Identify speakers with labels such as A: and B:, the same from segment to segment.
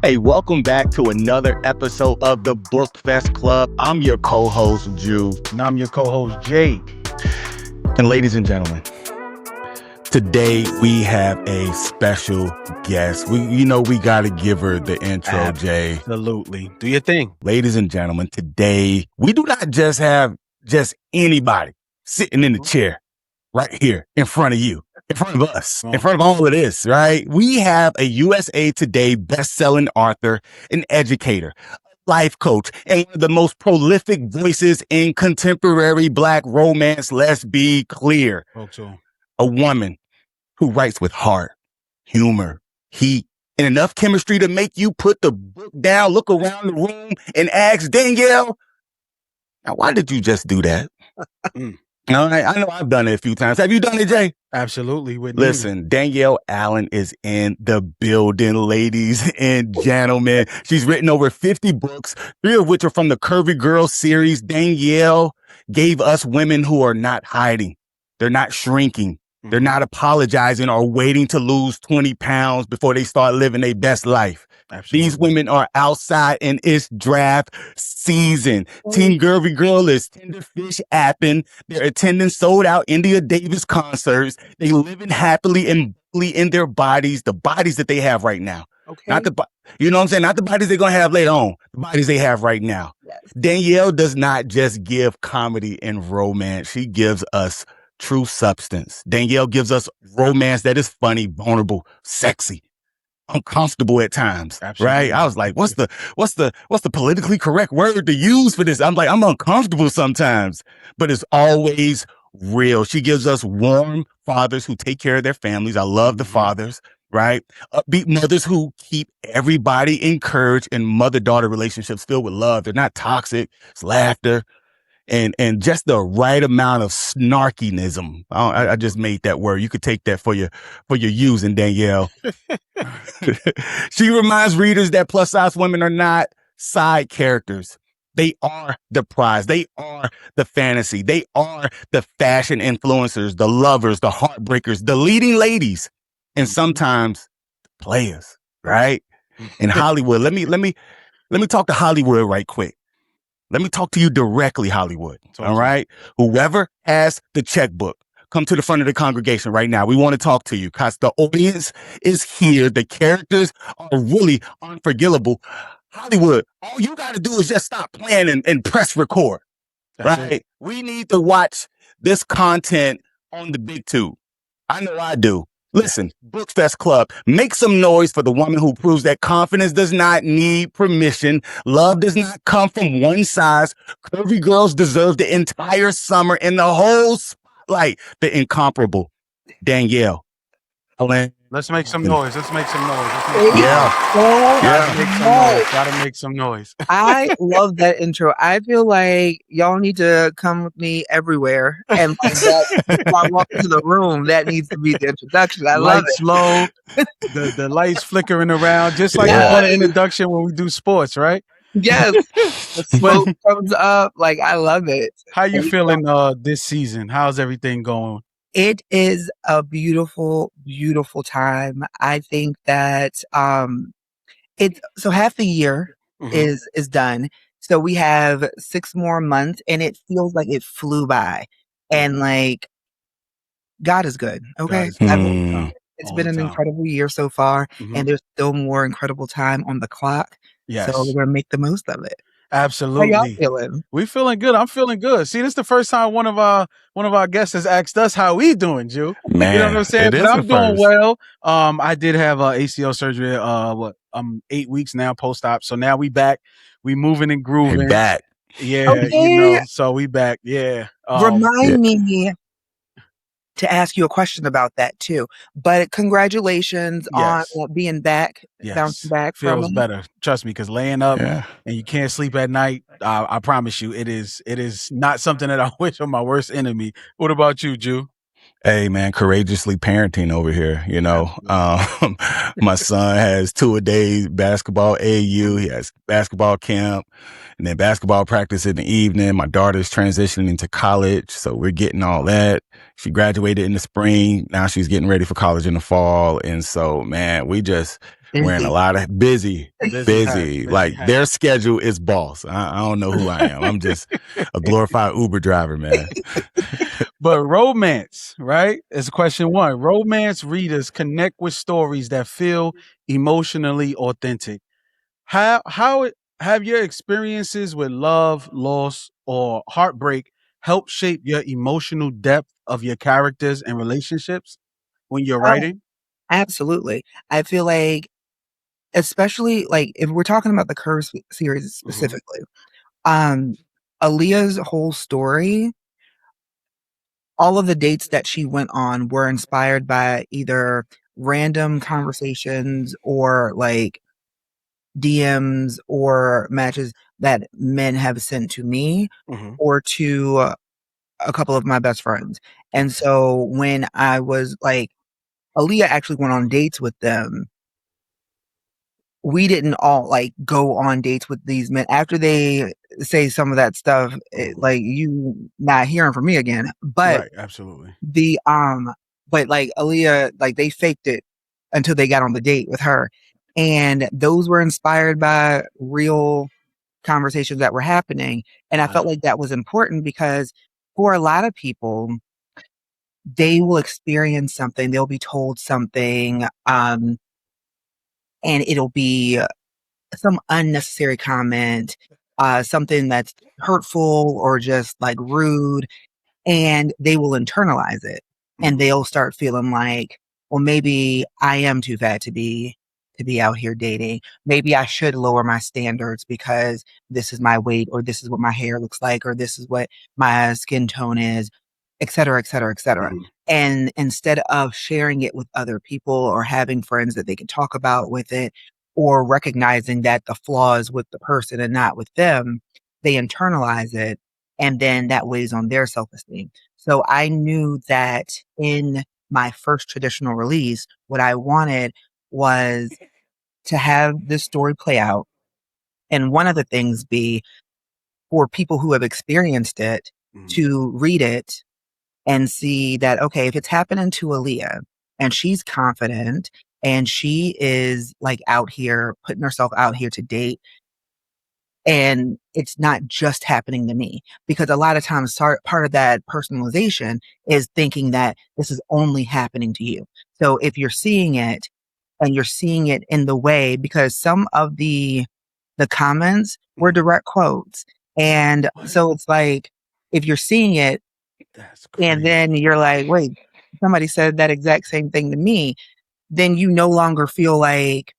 A: Hey, welcome back to another episode of the Bookfest Club. I'm your co-host, Jew.
B: And I'm your co-host, Jay.
A: And ladies and gentlemen, today we have a special guest. We got to give her the intro, Jay.
B: Absolutely. Do your thing.
A: Ladies and gentlemen, today we do not just have anybody sitting in the chair right here in front of you. In front of us, in front of all of this, right? We have a USA Today best-selling author, an educator, a life coach, and one of the most prolific voices in contemporary Black romance. Let's be clear. A woman who writes with heart, humor, heat, and enough chemistry to make you put the book down, look around the room, and ask Danielle, now, why did you just do that? All right, I know I've done it a few times. Have you done it, Jay?
B: Absolutely.
A: Listen, Danielle Allen is in the building, ladies and gentlemen. She's written over 50 books, 3 of which are from the Curvy Girl series. Danielle gave us women who are not hiding. They're not shrinking. They're not apologizing or waiting to lose 20 pounds before they start living their best life. Absolutely. These women are outside and it's draft season. Team Curvy Girl is tender fish apping. They're attending sold out India Davis concerts. They living happily and in their bodies, the bodies that they have right now. Okay. Not you know what I'm saying? Not the bodies they're going to have later on, the bodies they have right now. Yes. Danielle does not just give comedy and romance. She gives us true substance. Danielle gives us romance that is funny, vulnerable, sexy, uncomfortable at times. Absolutely. Right? I was like, what's the politically correct word to use for this? I'm like, I'm uncomfortable sometimes, but it's always real. She gives us warm fathers who take care of their families. I love the fathers, right? Upbeat mothers who keep everybody encouraged, and mother-daughter relationships filled with love. They're not toxic. It's laughter. And just the right amount of snarkiness. I just made that word. You could take that for your using, Danielle. She reminds readers that plus size women are not side characters. They are the prize. They are the fantasy. They are the fashion influencers, the lovers, the heartbreakers, the leading ladies, and sometimes players, right? In Hollywood. Let me talk to Hollywood right quick. Let me talk to you directly, Hollywood. All right? Whoever has the checkbook, come to the front of the congregation right now. We want to talk to you because the audience is here. The characters are really unforgettable. Hollywood, all you got to do is just stop playing and press record. That's right? It. We need to watch this content on the big tube. I know I do. Listen, Bookfest Club, make some noise for the woman who proves that confidence does not need permission. Love does not come from one size. Curvy girls deserve the entire summer and the whole spotlight. The incomparable Danielle Allen.
B: Let's make some noise. Let's make some noise. Gotta make some noise.
C: I love that intro. I feel like y'all need to come with me everywhere. And like that, if I walk into the room, that needs to be the introduction. I love it.
B: Low, the lights flickering around, just like an introduction when we do sports, right?
C: Yes. The smoke comes up. Like, I love it.
B: How you feeling this season? How's everything going?
C: It is a beautiful, beautiful time. I think that so half the year is done. So we have 6 more months, and it feels like it flew by. And like, God is good. Okay. It's been an incredible year so far, and there's still more incredible time on the clock. Yes. So we're gonna make the most of it.
B: Absolutely.
C: How y'all feeling?
B: We feeling good. I'm feeling good. See, this is the first time one of our guests has asked us how we doing, Jew.
A: Man,
B: you know what I'm saying? But I'm doing well. I did have ACL surgery 8 weeks now post-op. So now we back. We moving and grooving.
A: We're back.
B: Yeah,
C: okay.
B: So we back. Yeah.
C: Remind me to ask you a question about that too. But congratulations on being back, bouncing back.
B: Feels better. Trust me, because laying up and you can't sleep at night, I promise you, it is not something that I wish on my worst enemy. What about you, Jew?
A: Hey man, courageously parenting over here. My son has 2-a-days basketball AU. He has basketball camp and then basketball practice in the evening. My daughter's transitioning to college, so we're getting all that. She graduated in the spring. Now she's getting ready for college in the fall. And so, man, we're in a lot of busy. Like their schedule is boss. I don't know who I am. I'm just a glorified Uber driver, man.
B: But romance, right? Is question one. Romance readers connect with stories that feel emotionally authentic. How have your experiences with love, loss, or heartbreak helped shape your emotional depth of your characters and relationships when you're
C: Oh,
B: writing?
C: absolutely. I feel like, especially like if we're talking about the series
B: Mhm.
C: specifically, um, Aaliyah's whole story, all of the dates that she went on were inspired by either random conversations or like DMs or matches that men have sent to me
B: Mhm.
C: or to a couple of my best friends. And so when I was like, Aaliyah actually went on dates with them. We didn't all like go on dates with these men after they say some of that stuff.
B: Mhm.
C: Like you not hearing from me again. But
B: Right, absolutely.
C: the but like Aaliyah, like they faked it until they got on the date with her, and those were inspired by real conversations that were happening. And I felt like that was important because for a lot of people, they will experience something, they'll be told something, and it'll be some unnecessary comment, something that's hurtful or just like rude, and they will internalize it and
B: Mhm.
C: they'll start feeling like, well, maybe I am too fat to be out here dating. Maybe I should lower my standards because this is my weight or this is what my hair looks like or this is what my skin tone is, et cetera, et cetera, et cetera.
B: Mhm.
C: And instead of sharing it with other people or having friends that they can talk about with it or recognizing that the flaw is with the person and not with them, they internalize it and then that weighs on their self-esteem. So I knew that in my first traditional release, what I wanted was to have this story play out. And one of the things be for people who have experienced it
B: Mhm.
C: to read it and see that, okay, if it's happening to Aaliyah and she's confident and she is like out here putting herself out here to date, and it's not just happening to me because a lot of times part of that personalization is thinking that this is only happening to you. So if you're seeing it and you're seeing it in the way, because some of the comments were
B: Mhm.
C: direct quotes. And
B: What?
C: so it's like, if you're seeing it
B: That's
C: and then
B: crazy.
C: you're like, wait, somebody said that exact same thing to me, then you no longer feel like,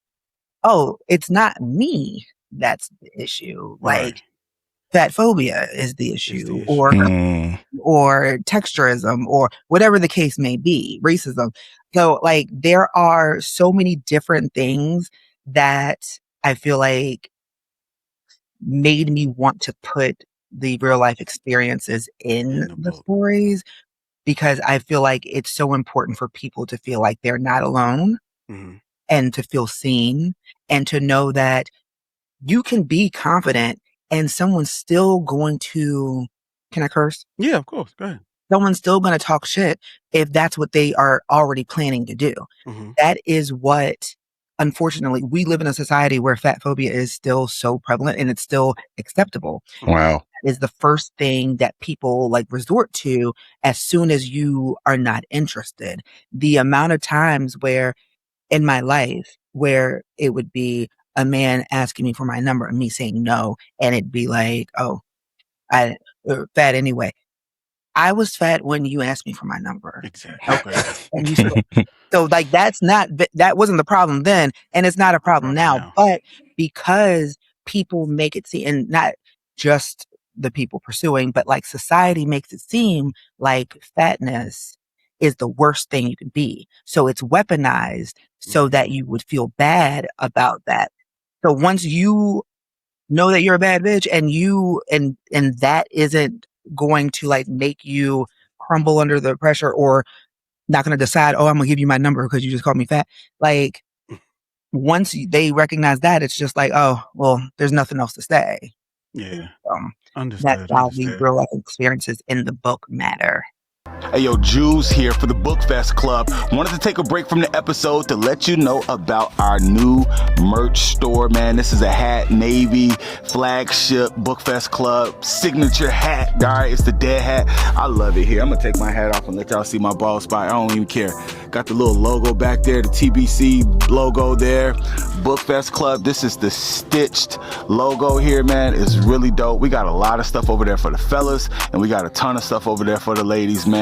C: oh, it's not me that's the issue.
B: Right.
C: Like fat phobia is the
B: Is
C: issue,
B: the issue.
C: or texturism, or whatever the case may be, racism. So, like, there are so many different things that I feel like made me want to put the real life experiences
B: In
C: in
B: the
C: the
B: book.
C: stories because I feel like it's so important for people to feel like they're not alone
B: Mhm.
C: and to feel seen and to know that you can be confident and someone's still going to, can I curse?
B: Yeah, of course. Go ahead.
C: Someone's still going to talk shit if that's what they are already planning to do.
B: Mhm.
C: That is what, unfortunately, we live in a society where fat phobia is still so prevalent and it's still acceptable.
B: Mhm.
A: Wow.
C: Is the first thing that people like resort to as soon as you are not interested. The amount of times where in my life where it would be a man asking me for my number and me saying no, and it'd be like, oh, I fat anyway. I was fat when you asked me for my number.
B: Exactly.
C: Okay. And you still, so like that's not that wasn't the problem then, and it's not a
B: No
C: problem
B: problem
C: now.
B: now.
C: But because people make it seem, and not just the people pursuing, but like society makes it seem like fatness is the worst thing you can be. So it's weaponized so
B: Mhm.
C: that you would feel bad about that. So once you know that you're a bad bitch and you and that isn't going to like make you crumble under the pressure or not going to decide, oh, I'm going to give you my number because you just called me fat. Like, once they recognize that, it's just like, oh, well, there's nothing else to say.
B: Yeah.
C: That's
B: Understood.
C: why the real life experiences in the book matter.
A: Hey, yo, Jules here for the Bookfest Club. Wanted to take a break from the episode to let you know about our new merch store, man. This is a hat, navy, flagship Bookfest Club, signature hat. All right, it's the dead hat. I love it here. I'm going to take my hat off and let y'all see my bald spot. I don't even care. Got the little logo back there, the TBC logo there. Bookfest Club. This is the stitched logo here, man. It's really dope. We got a lot of stuff over there for the fellas, and we got a ton of stuff over there for the ladies, man.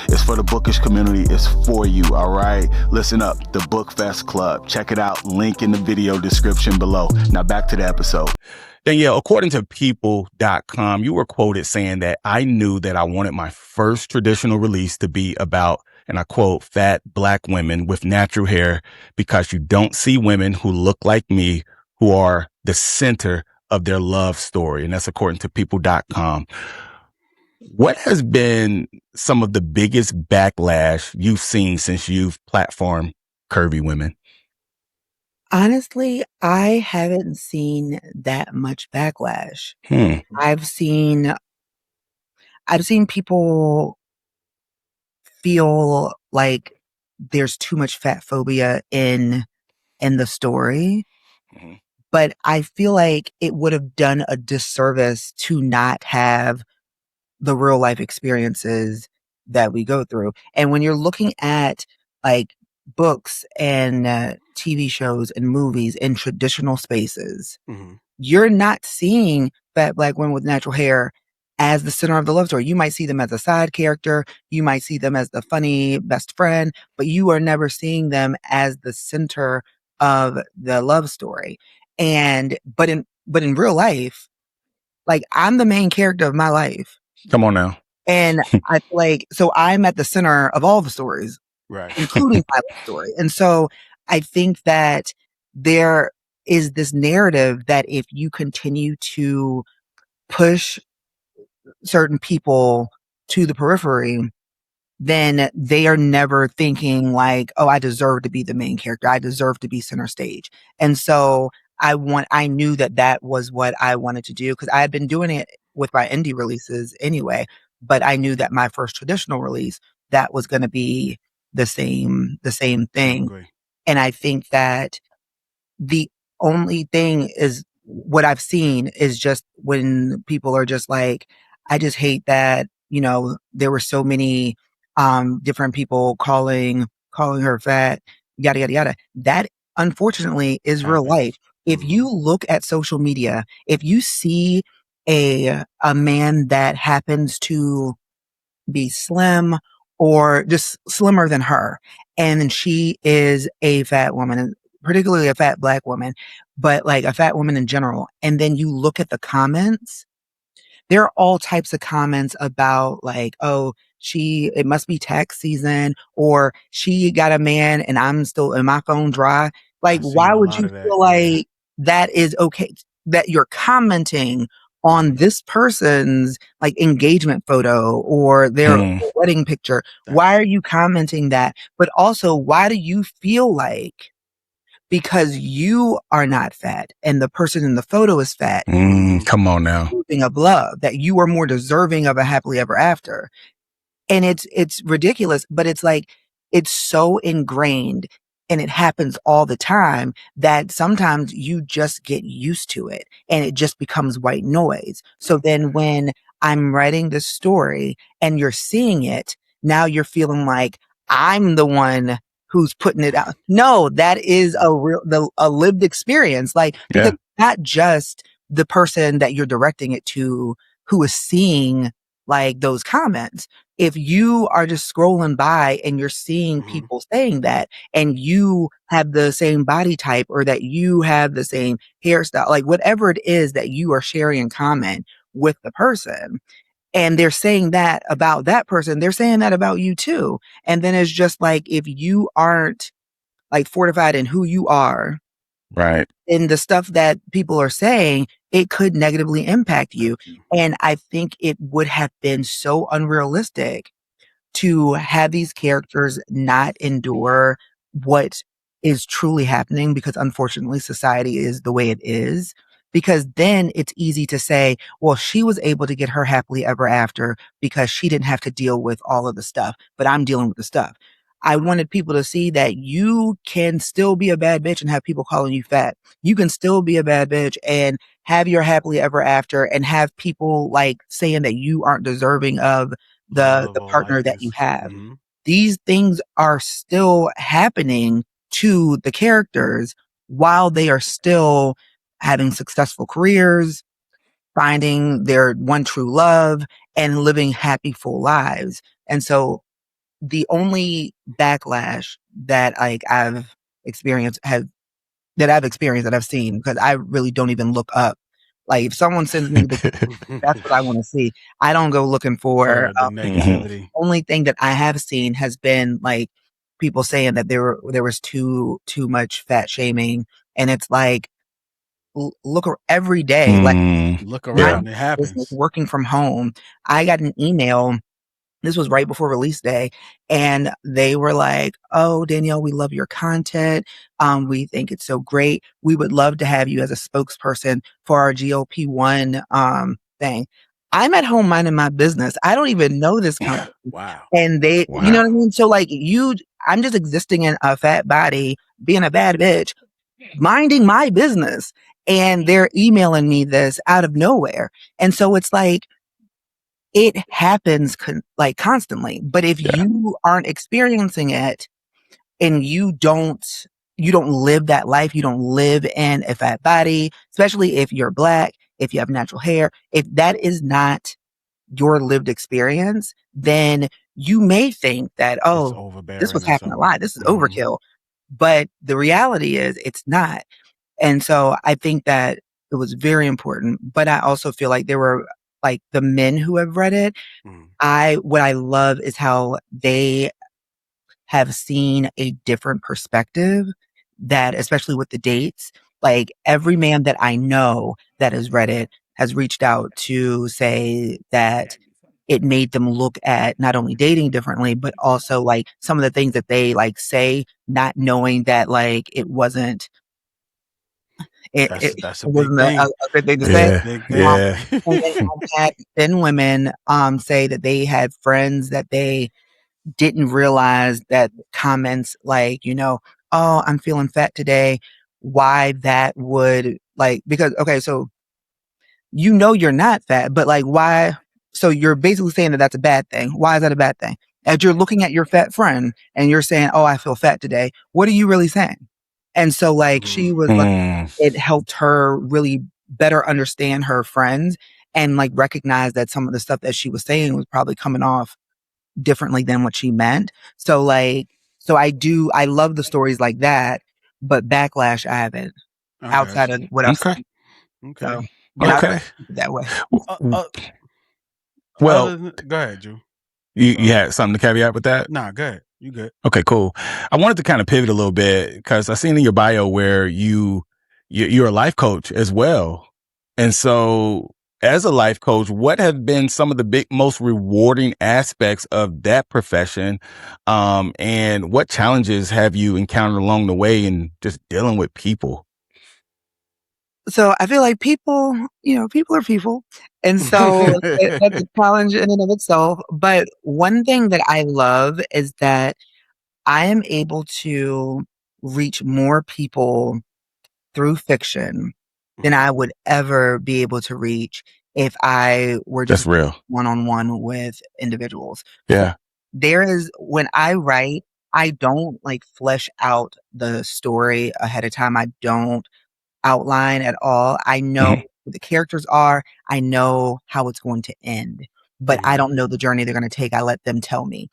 A: It's for the bookish community. It's for you, all right? Listen up, the Bookfest Club. Check it out. Link in the video description below. Now back to the episode. Danielle, according to people.com, you were quoted saying that I knew that I wanted my first traditional release to be about, and I quote, fat black women with natural hair because you don't see women who look like me who are the center of their love story. And that's according to people.com. What has been some of the biggest backlash you've seen since you've platformed Curvy Women?
C: Honestly, I haven't seen that much backlash. I've seen people feel like there's too much fat phobia in the story. But I feel like it would have done a disservice to not have the real life experiences that we go through. And when you're looking at like books and TV shows and movies in traditional spaces, you're not seeing fat black women with natural hair as the center of the love story. You might see them as a side character. You might see them as the funny best friend, but you are never seeing them as the center of the love story. But in real life, like, I'm the main character of my life.
A: Come on now.
C: And so I'm at the center of all the stories,
B: right,
C: including my life story. And so I think that there is this narrative that if you continue to push certain people to the periphery, then they are never thinking like, oh, I deserve to be the main character. I deserve to be center stage. And so I knew that was what I wanted to do because I had been doing it with my indie releases anyway, but I knew that my first traditional release, that was going to be the same thing. And I think that the only thing is what I've seen is just when people are just like, I just hate that, there were so many different people calling her fat, yada, yada, yada. That unfortunately is real life. If you look at social media, if you see a man that happens to be slim or just slimmer than her, and she is a fat woman, and particularly a fat black woman, but like a fat woman in general, and then you look at the comments, there are all types of comments about like, oh, it must be tax season, or she got a man and I'm still in my phone dry. Like, why would you feel like that is okay? That you're commenting on this person's like engagement photo or their wedding picture. Why are you commenting that? But also, why do you feel like because you are not fat and the person in the photo is fat,
A: come on now,
C: of love, that you are more deserving of a happily ever after? And it's ridiculous, but it's like, it's so ingrained and it happens all the time that sometimes you just get used to it and it just becomes white noise. So then when I'm writing this story and you're seeing it, now you're feeling like I'm the one who's putting it out. No, that is a lived experience. Like, because not just the person that you're directing it to who is seeing like those comments. If you are just scrolling by and you're seeing people saying that, and you have the same body type or that you have the same hairstyle, like whatever it is that you are sharing in common with the person, and they're saying that about that person, they're saying that about you too. And then it's just like, if you aren't like fortified in who you are,
A: right,
C: in the stuff that people are saying, it could negatively impact you. And I think it would have been so unrealistic to have these characters not endure what is truly happening, because unfortunately society is the way it is, because then it's easy to say, well, she was able to get her happily ever after because she didn't have to deal with all of the stuff, but I'm dealing with the stuff. I wanted people to see that you can still be a bad bitch and have people calling you fat. You can still be a bad bitch and have your happily ever after and have people like saying that you aren't deserving of
B: Love
C: the
B: or
C: partner that
B: likeness.
C: you have.
B: Mm-hmm.
C: These things are still happening to the characters while they are still having successful careers, finding their one true love, and living happy, full lives. And so the only backlash that like I've experienced that I've seen, because I really don't even look up. Like if someone sends me the that's what I want to see. I don't go looking for.
B: For the
A: Mhm.
B: negativity.
C: Only thing that I have seen has been like people saying that there was too much fat shaming, and it's like look every day, like
B: Look
C: my
A: Yeah.
B: around, it
C: business
B: happens.
C: working from home. I got an email. This was right before release day, and they were like, "Oh, Danielle, we love your content. We think it's so great. We would love to have you as a spokesperson for our GLP-1 thing." I'm at home minding my business. I don't even know this company,
B: Wow.
C: and they, you know
A: Wow.
C: what I mean. So like I'm just existing in a fat body, being a bad bitch, minding my business, and they're emailing me this out of nowhere, and so it's like it happens like constantly. But if
A: Yeah.
C: you aren't experiencing it and you don't live that life, you don't live in a fat body, especially if you're black, if you have natural hair, if that is not your lived experience, then you may think that,
B: It's
C: oh, this was
B: overbearing or
C: happening a
B: something.
C: lot. This is
B: Mm-hmm.
C: overkill. But the reality is it's not. And so I think that it was very important. But I also feel like there were like the men who have read it.
B: Mm.
C: What I love is how they have seen a different perspective, that especially with the dates, like every man that I know that has read it has reached out to say that it made them look at not only dating differently, but also like some of the things that they like say, not knowing that like it
B: That's a big
C: wasn't a
B: thing.
C: good thing to
B: That's a
C: say.
A: Yeah.
B: big
C: Um,
B: thing.
A: Yeah.
C: and then I've had thin women say that they had friends that they didn't realize that comments like, "Oh, I'm feeling fat today," why that would like, because okay, so you're not fat, but like why? So you're basically saying that that's a bad thing. Why is that a bad thing? As you're looking at your fat friend and you're saying, "Oh, I feel fat today," what are you really saying? And so like she
B: Mm.
C: was like,
A: Mm.
C: it helped her really better understand her friends and like recognize that some of the stuff that she was saying was probably coming off differently than what she meant. So like, I love the stories like that, but backlash I haven't,
B: I got
C: outside
B: you.
C: of what I've
A: Okay.
C: seen.
B: Okay.
C: So, and I
B: But
A: Okay.
C: really keep it that way.
A: W-
B: uh,
A: w-
B: uh,
A: Well,
B: other than, go ahead, Drew. I'm
A: you
B: sorry.
A: had something to caveat with that?
B: Nah, go ahead. You good.
A: Okay, cool. I wanted to kind of pivot a little bit because I seen in your bio where you're a life coach as well. And so as a life coach, what have been some of the most rewarding aspects of that profession? And what challenges have you encountered along the way in just dealing with people?
C: So I feel like people are people. And so that's a challenge in and of itself. But one thing that I love is that I am able to reach more people through fiction than I would ever be able to reach if I were
A: That's
C: just
A: real.
C: one on one with individuals. So
A: Yeah.
C: when I write, I don't like flesh out the story ahead of time. I don't outline at all. I know
A: Mhm.
C: who the characters are. I know how it's going to end, but I
B: Mm-hmm.
C: don't know the journey they're going to take. I let them tell me.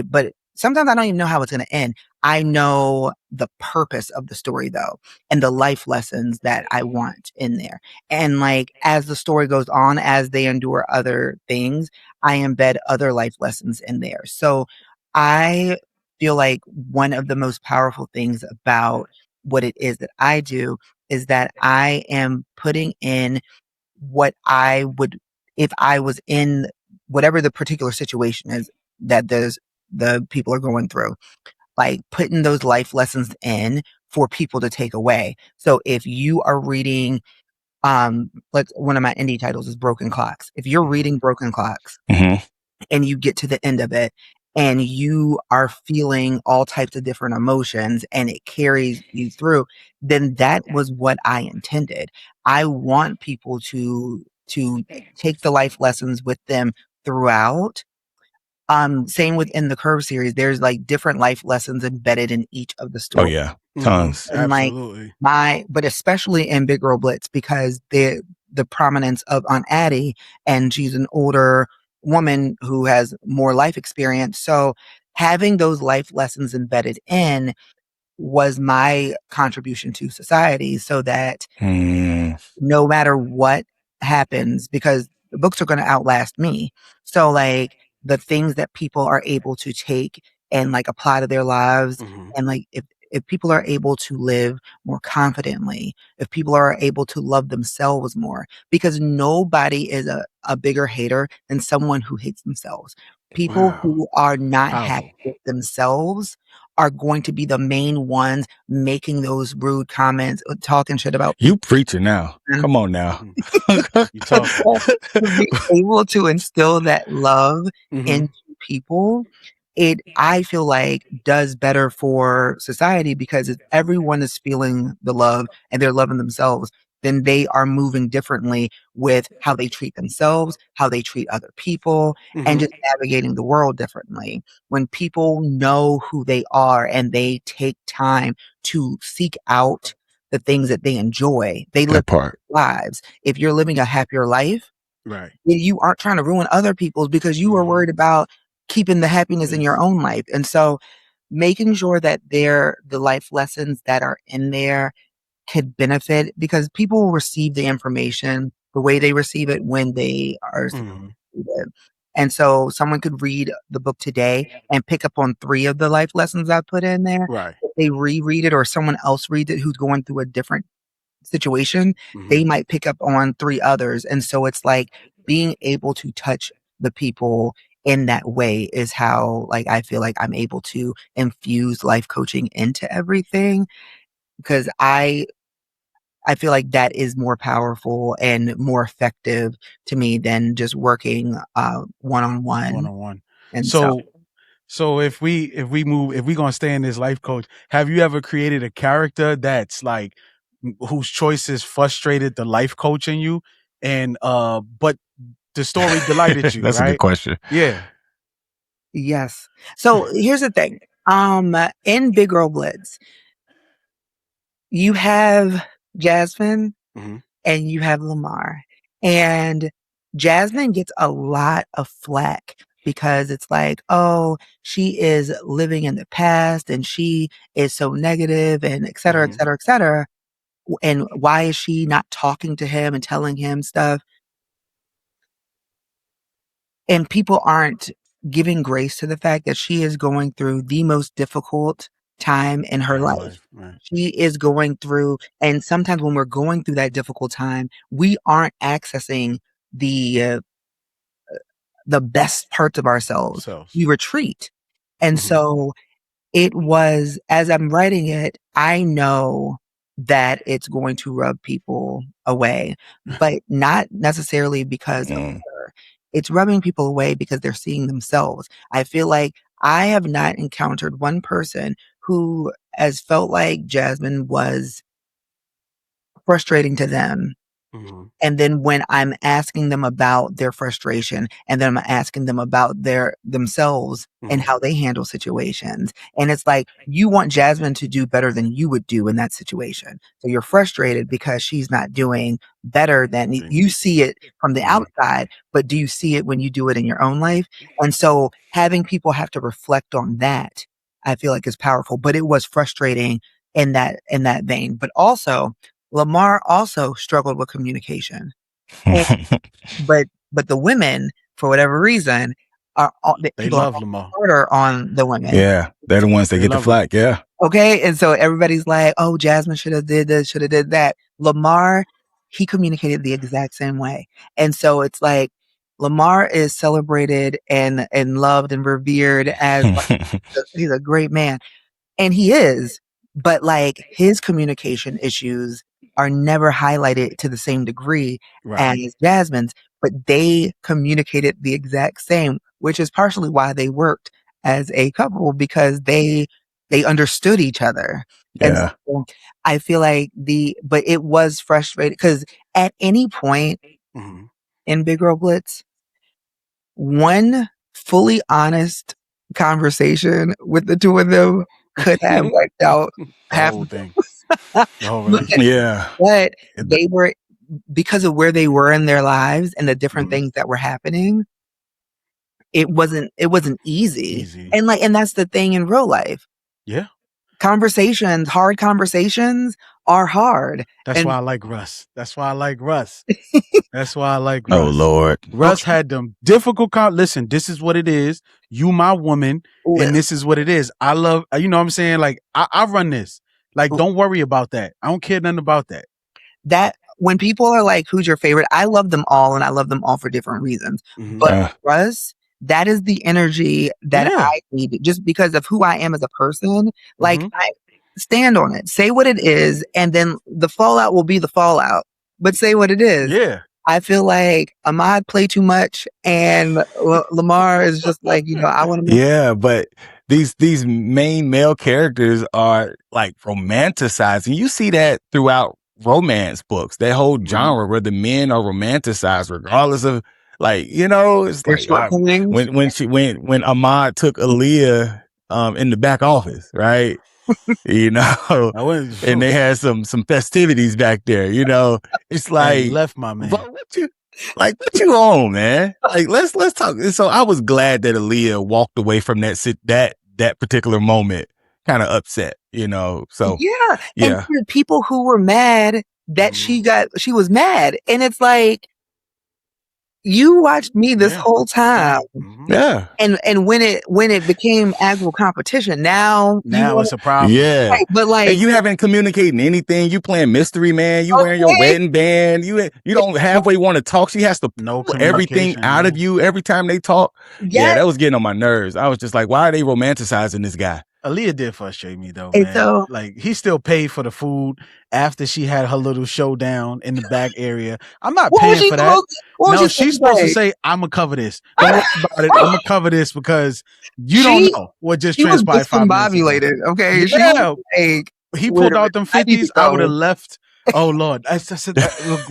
C: But sometimes I don't even know how it's going to end. I know the purpose of the story though, and the life lessons that I want in there. And like, as the story goes on, as they endure other things, I embed other life lessons in there. So I feel like one of the most powerful things about what it is that I do is that I am putting in what I would, if I was in whatever the particular situation is that the people are going through, like putting those life lessons in for people to take away. So if you are reading, one of my indie titles is Broken Clocks. If you're reading Broken Clocks
A: Mhm.
C: and you get to the end of it and you are feeling all types of different emotions and it carries you through, then that was what I intended. I want people to take the life lessons with them throughout. Same within the Curve series, there's like different life lessons embedded in each of the
A: Oh
C: stories.
A: yeah, tons.
C: And like
B: Absolutely.
C: but especially in Big Girl Blitz, because the prominence of Aunt Addie, and she's an older woman who has more life experience. So having those life lessons embedded in was my contribution to society, so that
A: Mm,
C: no matter what happens, because the books are going to outlast me. So like the things that people are able to take and like apply to their lives, and like if people are able to live more confidently, if people are able to love themselves more, because nobody is a bigger hater than someone who hates themselves. People
B: Wow.
C: who are not happy
B: Powerful.
C: with themselves are going to be the main ones making those rude comments, talking shit about
A: you preaching now.
C: people.
A: Come on now.
B: Mhm. You talking.
C: Well, to be able to instill that love
B: Mhm.
C: into people, it I feel like does better for society, because if everyone is feeling the love and they're loving themselves, then they are moving differently with how they treat themselves, how they treat other people, and
B: Mhm.
C: just navigating the world differently. When people know who they are and they take time to seek out the things that they enjoy, they live
A: That part.
C: lives. If you're living a happier life,
B: Right.
C: then you aren't trying to ruin other people's, because you are worried about keeping the happiness in your
B: Yes.
C: own life. And so making sure that the life lessons that are in there could benefit, because people will receive the information the way they receive it when they are supposed
B: Mhm.
C: to read it. And so someone could read the book today and pick up on 3 of the life lessons I put in there.
B: Right.
C: If they reread it or someone else reads it who's going through a different situation, they
B: Mhm.
C: might pick up on 3 others. And so it's like being able to touch the people in that way is how, like, I feel like I'm able to infuse life coaching into everything, because I feel like that is more powerful and more effective to me than just working one on
B: One
C: one.
B: on one.
C: And so
B: So if we gonna stay in this life coach, have you ever created a character that's like whose choices frustrated the life coach in you, and but the story delighted you,
A: That's a good
B: right?
A: question.
B: Yeah.
C: yes. So here's the thing. In Big Girl Blitz, you have Jasmine
B: Mhm.
C: and you have Lamar. And Jasmine gets a lot of flack because it's like, oh, she is living in the past and she is so negative and et cetera, et
B: Mhm.
C: cetera, et cetera. And why is she not talking to him and telling him stuff? And people aren't giving grace to the fact that she is going through the most difficult time in her
B: In her
C: life.
B: life, right.
C: She is going through, and sometimes when we're going through that difficult time, we aren't accessing the uh, the best parts of ourselves.
B: Selves.
C: We retreat. And
B: Mhm.
C: so it was, as I'm writing it, I know that it's going to rub people away, but not necessarily because of
A: Mm.
C: her. It's rubbing people away because they're seeing themselves. I feel like I have not encountered one person who has felt like Jasmine was frustrating to them.
B: Mhm.
C: And then when I'm asking them about their frustration, and then I'm asking them about themselves and
B: Mhm.
C: how they handle situations. And it's like, you want Jasmine to do better than you would do in that situation. So you're frustrated because she's not doing better than you see it from the
B: Mhm.
C: outside, but do you see it when you do it in your own life? And so having people have to reflect on that, I feel like is powerful, but it was frustrating in that vein. But also, Lamar also struggled with communication. And but the women, for whatever reason, are all the
B: They
C: people are
B: love Lamar.
C: harder on the women.
A: Yeah, they're the ones that
B: They
A: get the
B: love him.
A: flack. Yeah.
C: Okay? And so everybody's like, "Oh, Jasmine should have did this, should have did that." Lamar, he communicated the exact same way. And so it's like Lamar is celebrated and loved and revered as like he's a great man. And he is, but like his communication issues are never highlighted to the same degree
B: Right.
C: as Jasmine's, but they communicated the exact same, which is partially why they worked as a couple because they understood each other. And
A: Yeah.
C: so I feel like but it was frustrating because at any point
B: Mhm.
C: in Big Girl Blitz, one fully honest conversation with the two of them could have wiped out
B: The
C: half
B: whole
C: of
B: thing.
C: them.
B: The whole
C: but,
B: relationship.
A: Yeah.
C: but
A: It-
C: they were, because of where they were in their lives and the different
B: Mhm.
C: things that were happening, it wasn't easy.
B: Easy.
C: And that's the thing in real life.
B: Yeah.
C: Hard conversations are hard.
B: That's
C: And
B: why I like Russ. That's why I like Russ. That's why I like
A: Oh
B: Russ.
A: Lord.
B: Russ had them difficult listen, this is what it is. You my woman, and this is what it is. I love, you know what I'm saying? Like, I run this. Like, don't worry about that. I don't care nothing about that.
C: that when people are like, who's your favorite? I love them all and I love them all for different reasons.
B: Mhm.
C: But Russ, that is the energy that
B: Yeah.
C: I need just because of who I am as a person. Like
B: Mhm.
C: I stand on it, say what it is, and then the fallout will be the fallout. But say what it is.
B: Yeah.
C: I feel like Ahmad play too much and Lamar is just like, I want to make
A: Yeah, but these main male characters are like romanticized, and you see that throughout romance books. That whole genre where the men are romanticized, regardless of like it's
C: their
A: like
C: shortcomings.
A: when Ahmad took Aaliyah in the back office, right?
B: I went
A: And they had some festivities back there. It's
B: and
A: like,
B: left my man.
A: but what you on, man? Like, let's talk. So I was glad that Aaliyah walked away from that particular moment, kind of upset, So
C: Yeah. And
A: yeah,
C: there were people who were mad that she was mad. And it's like, you watched me this whole time.
B: Mhm.
A: yeah,
C: And when it became actual competition, now you
B: Now
C: want
B: it's a problem.
A: yeah.
C: but
A: And
C: like,
A: you haven't communicated anything. You playing mystery man. You wearing your
C: okay,
A: wedding band. You don't halfway want to talk. She has to
B: No
A: pull everything
B: communication.
A: out of you every time they talk. Yeah,
C: yes.
A: that was getting on my nerves. I was just like, why are they romanticizing this guy?
B: Aaliyah did frustrate me though,
C: And
B: man.
C: so
B: Like, he still paid for the food after she had her little showdown in the back area. I'm not
C: what was
B: paying
C: she
B: for that.
C: what
B: No,
C: was she
B: she's supposed to say, I'm gonna cover this. Don't worry about it. I'm gonna cover this because you don't
C: she
B: know what just
C: she was
B: transpired 5 minutes ago.
C: discombobulated, okay? She
B: Yeah,
C: was like,
B: he
C: wait
B: pulled
C: a
B: out
C: minute,
B: them
C: I need
B: 50s.
C: to
B: I would have
C: go.
B: left. Oh Lord, I said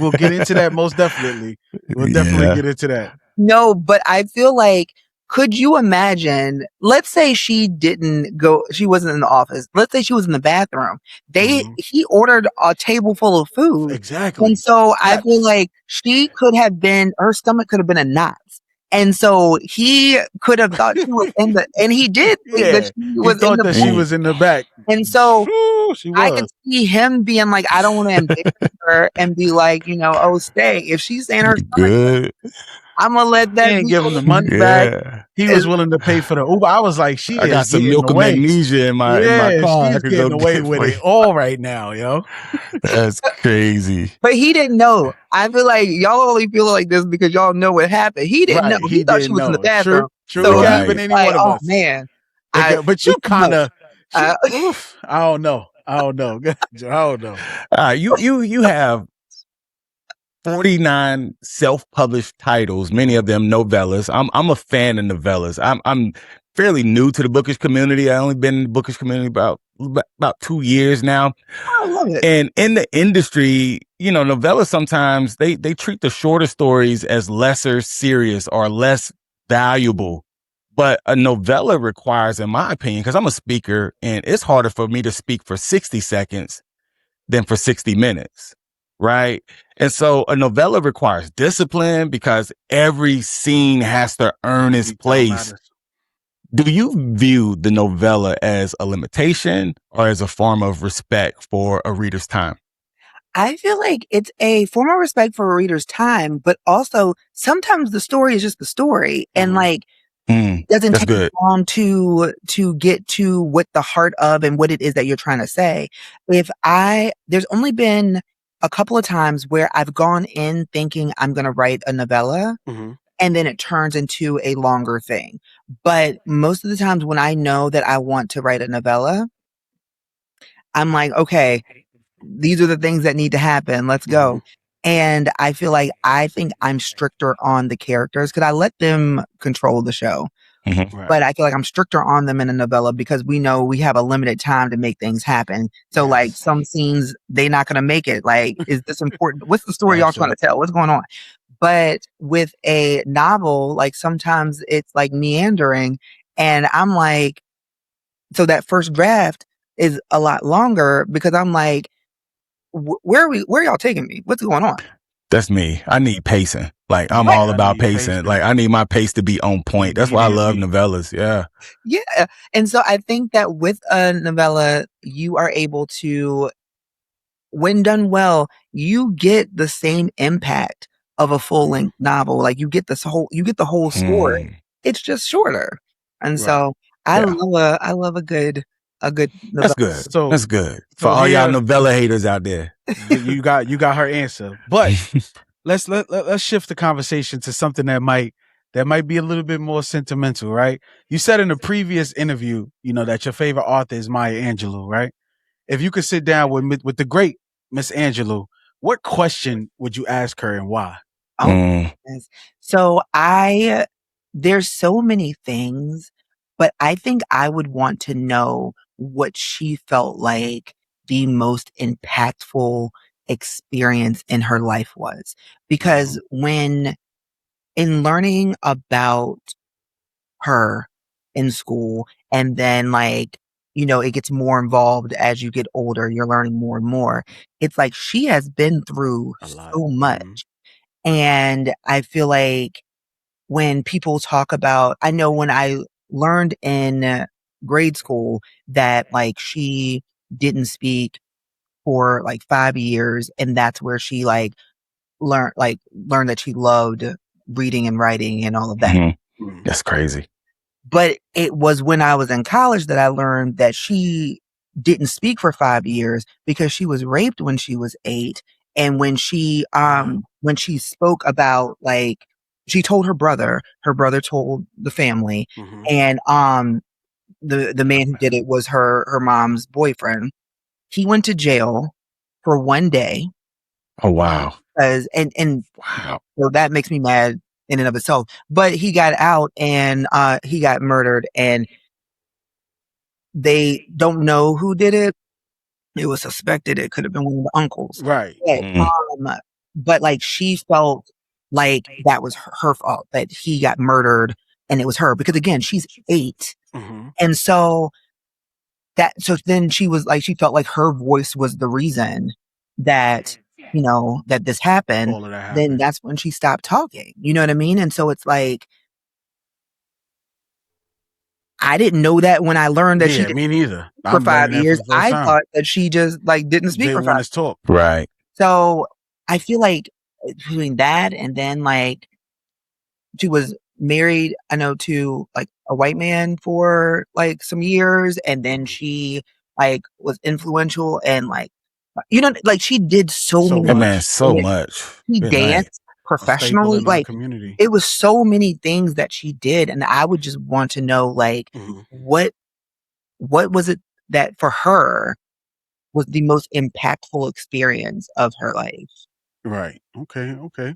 B: we'll get into that most definitely. We'll definitely
A: Yeah.
B: get into that.
C: No, but I feel like, could you imagine, let's say she wasn't in the office. Let's say she was in the bathroom. He ordered a table full of food.
B: Exactly.
C: And so I feel
B: Facts.
C: like her stomach could have been a knot. And so he could have thought she was and he did think that
B: Yeah,
C: she
B: he
C: was in
B: thought
C: the
B: that she
C: back.
B: was in the back.
C: And so
B: Ooh, she
C: I could
B: was.
C: see him being like, I don't want to embarrass her and be like, oh, stay. If she's saying her stomach,
A: Good.
C: I'm gonna let
B: He
C: that
B: didn't
C: be.
B: give him the money back.
A: Yeah.
B: He was willing to pay for the Uber. I was like, she
A: I
B: is
A: got some
B: getting
A: milk of
B: away.
A: magnesia in my
B: Yeah,
A: car. I
B: she's
A: could go
B: getting away
A: get
B: with
A: for
B: it
A: you.
B: all right now, yo.
A: That's crazy.
C: But he didn't know. I feel like y'all only feel like this because y'all know what happened. He didn't know.
B: Right.
C: He
B: He
C: thought she
B: didn't
C: was in the
B: know.
C: bathroom.
B: True. It
C: So
B: could
C: he
B: have been
C: was
A: Right.
B: any
C: like,
B: one of
C: oh
B: us.
C: man.
B: But you
C: It's too much.
B: kind of, I don't know. I don't know.
A: You have 49 self-published titles, many of them novellas. I'm a fan of novellas. I'm fairly new to the bookish community. I only been in the bookish community about 2 years now.
C: I love it.
A: And in the industry, novellas sometimes they treat the shorter stories as lesser serious or less valuable. But a novella requires, in my opinion, because I'm a speaker and it's harder for me to speak for 60 seconds than for 60 minutes. Right. And so a novella requires discipline because every scene has to earn its place. Do you view the novella as a limitation or as a form of respect for a reader's time?
C: I feel like it's a form of respect for a reader's time, but also sometimes the story is just the story. And like, it doesn't
A: That's
C: take
A: good.
C: long to get to what the heart of and what it is that you're trying to say. There's only been a couple of times where I've gone in thinking I'm going to write a novella. and then it turns into a longer thing. But most of the times when I know that I want to write a novella, I'm like, okay, these are the things that need to happen. Let's go. And I feel like I think I'm stricter on the characters because I let them control the show.
A: Mhm.
C: But I feel like I'm stricter on them in a novella because we know we have a limited time to make things happen. So like
B: Yes.
C: some scenes, they're not going to make it. Like, is this important? What's the story y'all trying to
B: Absolutely.
C: tell? What's going on? But with a novel, like sometimes it's like meandering and I'm like, so that first draft is a lot longer because I'm like, where are y'all taking me? What's going on?
A: That's me. I need pacing. Like I'm
C: Right.
A: all
B: I
A: about
B: need
A: pacing.
B: patience
A: Like I need my pace to be on point. That's why I love
B: immediately.
A: novellas. Yeah.
C: Yeah. And so I think that with a novella, you are able to, when done well, you get the same impact of a full length novel. Like you get you get the whole story.
A: Mm.
C: It's just shorter. And
B: Right.
C: so
A: Yeah.
C: I love a good
A: That's
C: novella.
A: good.
B: So
A: That's good. For
B: so
A: all y'all
B: here
A: novella haters out there.
B: you got her answer. But let's shift the conversation to something that might be a little bit more sentimental, right? You said in a previous interview, that your favorite author is Maya Angelou, right? If you could sit down with the great Miss Angelou, what question would you ask her and why?
C: Oh,
A: Mm.
C: goodness. So there's so many things, but I think I would want to know what she felt like the most impactful experience in her life was. Because when in learning about her in school and then like, it gets more involved as you get older, you're learning more and more. It's like she has been through
B: A lot.
C: so much. And I feel like when people talk about, I know when I learned in grade school that like she didn't speak for like 5 years, and that's where she learned that she loved reading and writing and all of that.
A: Mhm.
B: Mhm.
A: That's crazy.
C: But it was when I was in college that I learned that she didn't speak for 5 years because she was raped when she was 8. And
B: Wow.
C: when she spoke about like, she told her brother told the family,
B: Mhm.
C: and, the man who did it was her mom's boyfriend. He went to jail for 1 day
A: Oh
B: Wow.
A: wow.
C: and
A: Wow.
C: so that makes me mad in and of itself. But he got out and, he got murdered, and they don't know who did it. It was suspected it could have been one of the uncles.
B: Right.
C: But,
A: Mm.
C: but like she felt like that was her fault, that he got murdered and it was her because again, she's 8.
B: Mhm.
C: And so so then she was like, she felt like her voice was the reason that, that this happened.
B: All of that
C: Then
B: happened.
C: that's when she stopped talking. You know what I mean? And so it's like, I didn't know that when I learned that she
B: Yeah,
C: didn't
B: me neither.
C: speak for
B: I'm
C: five
B: learning that for
C: years.
B: the first
C: I
B: time.
C: thought that she just like didn't speak for
B: Didn't
C: 5
B: want to talk.
A: Right.
C: So I feel like between that and then like she was married, I know, to like a white man for like some years, and then she like was influential and like, like she did so
B: So
A: That
C: many
A: man
B: much.
A: so
C: things.
A: much.
C: She
A: Good night.
C: danced
B: A staple
C: professionally,
B: in our
C: like
B: community.
C: it was so many things that she did, and I would just want to know like
B: Mhm.
C: what was it that for her was the most impactful experience of her life.
B: Right. Okay. Okay.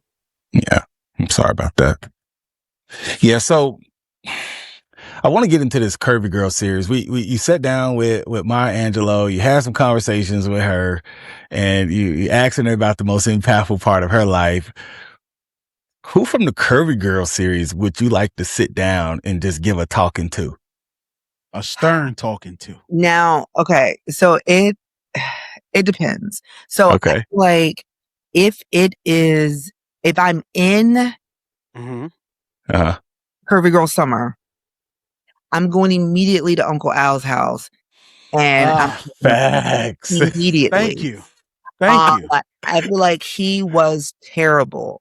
A: Yeah. I'm sorry about that. Yeah. So I want to get into this Curvy Girl series. You sat down with Maya Angelou, you had some conversations with her, and you asking her about the most impactful part of her life. Who from the Curvy Girl series would you like to sit down and just give a talking to?
B: A stern talking to.
C: Now, okay, so it depends. So I
A: Okay.
C: feel like if I'm in
B: Mhm.
A: Uh-huh.
C: Curvy Girl Summer, I'm going immediately to Uncle Al's house and I'm
B: Ah,
C: talking to him
A: Facts.
B: thank
C: immediately.
B: you. Thank you.
C: I feel like he was terrible.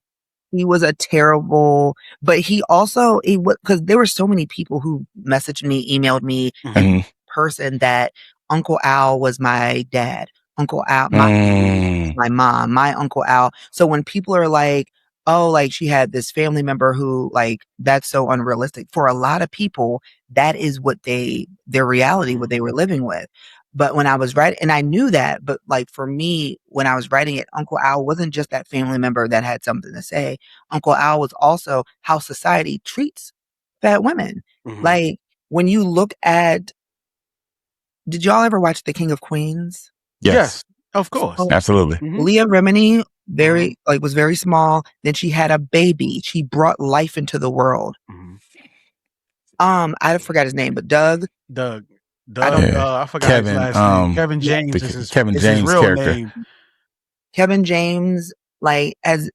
C: He was a terrible, but he also, because there were so many people who messaged me, emailed me, and
B: Mhm.
A: Mhm.
C: person that Uncle Al was my dad. Uncle Al, my
A: Mm.
C: my mom, my Uncle Al. So when people are like, oh, like she had this family member who like that's so unrealistic. For a lot of people, that is what their reality, what they were living with. But when I was writing, and I knew that, but like for me, when I was writing it, Uncle Al wasn't just that family member that had something to say. Uncle Al was also how society treats fat women. Like when you look at, did y'all ever watch The King of Queens?
B: Yes,
A: Yes,
B: of course.
C: So
A: absolutely.
C: Leah Remini was very small. Then she had a baby. She brought life into the world. I forgot his name, but Doug.
B: Doug.
C: I don't.
B: I forgot his
A: Kevin,
B: last name. Kevin
C: Yeah,
B: James
A: Kevin
B: is his
A: James
B: real
A: character.
B: name.
C: Kevin James like has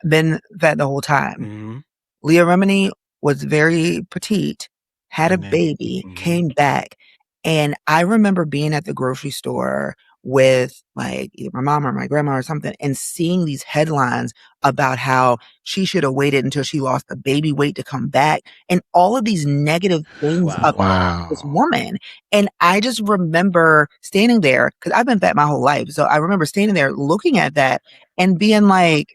C: been fat the whole time. Leah Remini was very petite, had a baby, came back. And I remember being at the grocery store with like either my mom or my grandma or something and seeing these headlines about how she should have waited until she lost the baby weight to come back and all of these negative things about this woman. And I just remember standing there because I've been fat my whole life. So I remember standing there looking at that and being like,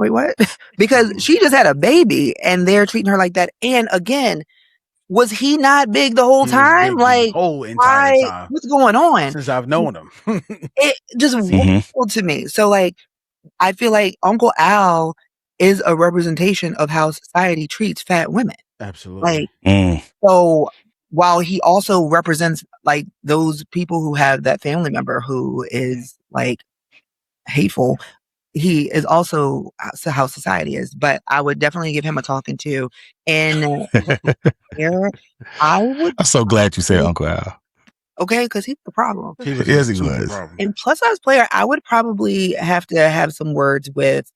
C: wait, what? Because she just had a baby and they're treating her like that. And again, was he not big the whole
B: He was
C: time?
B: big the
C: Like,
B: whole entire time
C: what's going on?
B: since I've known him.
C: It just wild to me. So like, I feel like Uncle Al is a representation of how society treats fat women.
B: Absolutely.
C: Like, so while he also represents like those people who have that family member who is like hateful, he is also how society is. But I would definitely give him a talking to. And I would.
A: I'm so glad you said Uncle Al.
C: Okay, because he's the problem.
A: Yes, he was.
B: Problem.
C: And plus size player, I would probably have to have some words with.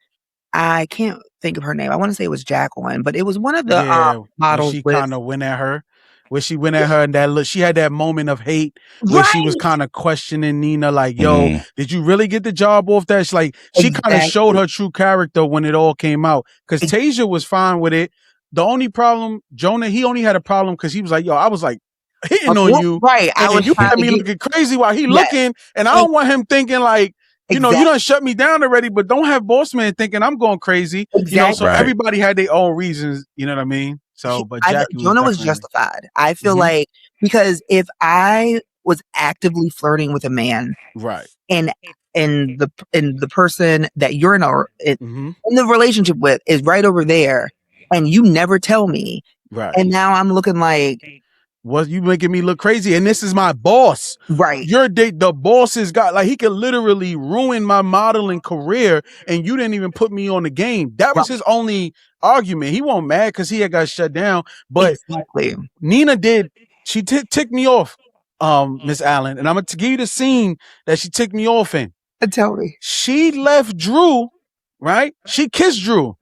C: I can't think of her name. I want to say it was Jacqueline, but it was one of the models.
B: She kind of went at her. Where she went at her and that look, she had that moment of hate where she was kind of questioning Nina, like, "Yo, did you really get the job off that?" She's like, she kind of showed her true character when it all came out. Because Tasia was fine with it. The only problem, Jonah, he only had a problem because he was like, "Yo, I was like hitting on you,
C: right?
B: And you had me looking crazy while he looking, and I don't want him thinking like." You know, you done shut me down already, but don't have boss man thinking I'm going crazy. You know, so everybody had their own reasons. You know what I mean? So, but
C: Jonah was justified. I feel like because if I was actively flirting with a man,
B: right,
C: and the person that you're in the relationship with is right over there, and you never tell me,
B: right,
C: and now I'm looking like.
B: What you making me look crazy? And this is my boss.
C: Right.
B: The boss has got like he could literally ruin my modeling career and you didn't even put me on the game. That was his only argument. He wasn't mad because he had got shut down. But Nina did, she ticked me off, Miss Allen. And I'm gonna give you the scene that she ticked me off in.
C: Tell me.
B: She left Drew, right? She kissed Drew.